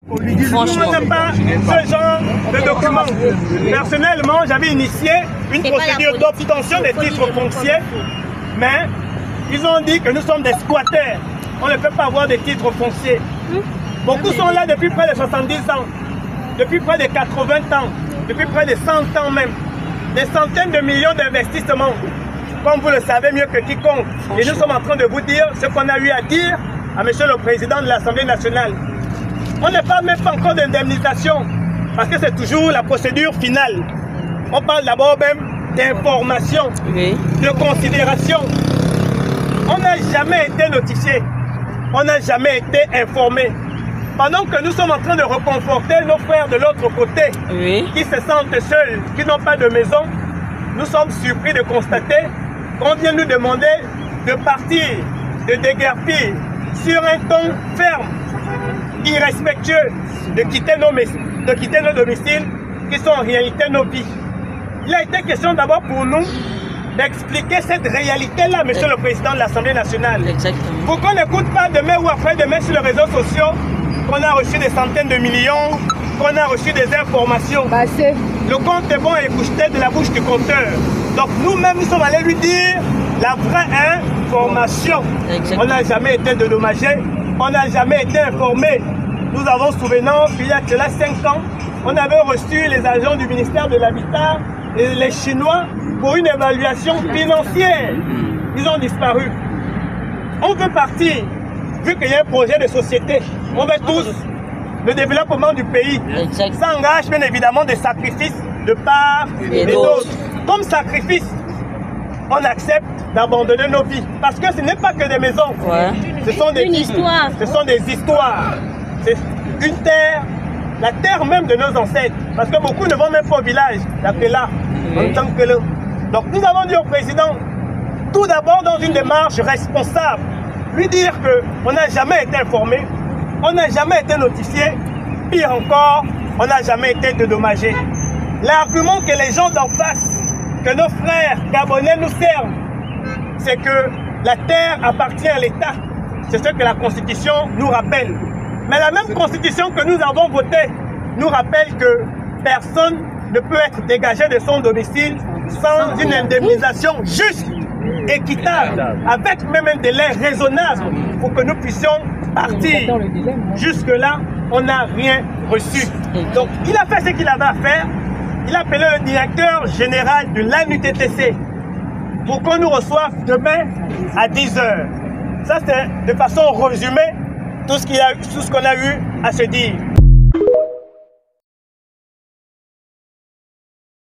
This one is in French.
Franchement, je pas ce genre de documents. Personnellement, j'avais initié une procédure d'obtention des titres fonciers, mais ils ont dit que nous sommes des squatteurs. On ne peut pas avoir des titres fonciers. Beaucoup sont là depuis près de 70 ans, depuis près de 80 ans, depuis près de 100 ans même. Des centaines de millions d'investissements, comme vous le savez mieux que quiconque. Et nous sommes en train de vous dire ce qu'on a eu à dire à Monsieur le Président de l'Assemblée nationale. On ne parle même pas encore d'indemnisation, parce que c'est toujours la procédure finale. On parle d'abord même d'information, de considération. On n'a jamais été notifié, on n'a jamais été informé. Pendant que nous sommes en train de reconforter nos frères de l'autre côté, qui se sentent seuls, qui n'ont pas de maison, nous sommes surpris de constater qu'on vient nous demander de partir, de déguerpir sur un ton ferme, irrespectueux, de quitter nos domiciles, qui sont en réalité nos vies. Il a été question d'abord pour nous d'expliquer cette réalité-là, Monsieur le Président de l'Assemblée nationale. Exactement. Pour qu'on n'écoute pas demain ou après-demain sur les réseaux sociaux qu'on a reçu des centaines de millions, qu'on a reçu des informations. Le compte est bon et écouté de la bouche du compteur. Donc nous-mêmes, nous sommes allés lui dire la vraie information. Exactement. On n'a jamais été dédommagé, on n'a jamais été informé. Nous avons souvenance qu'il y a cela 5 ans, on avait reçu les agents du ministère de l'Habitat et les Chinois pour une évaluation financière. Ils ont disparu. On veut partir, vu qu'il y a un projet de société. On veut tous le développement du pays. Ça engage bien évidemment des sacrifices de part et d'autre. Comme sacrifice, on accepte d'abandonner nos vies. Parce que ce n'est pas que des maisons. Ce sont des histoires. Ce sont des histoires. C'est une terre, la terre même de nos ancêtres. Parce que beaucoup ne vont même pas au village, d'après là, en tant que là. Donc nous avons dit au président, tout d'abord dans une démarche responsable, lui dire qu'on n'a jamais été informé, on n'a jamais été notifié, pire encore, on n'a jamais été dédommagé. L'argument que les gens d'en face, que nos frères gabonais nous servent, c'est que la terre appartient à l'État. C'est ce que la Constitution nous rappelle. Mais la même Constitution que nous avons votée nous rappelle que personne ne peut être dégagé de son domicile sans une indemnisation juste, équitable, avec même un délai raisonnable pour que nous puissions partir. Jusque-là, on n'a rien reçu. Donc, il a fait ce qu'il avait à faire. Il a appelé le directeur général de l'ANUTTC pour qu'on nous reçoive demain à 10 h. Ça, c'est de façon résumée tout ce qu'on a eu à se dire.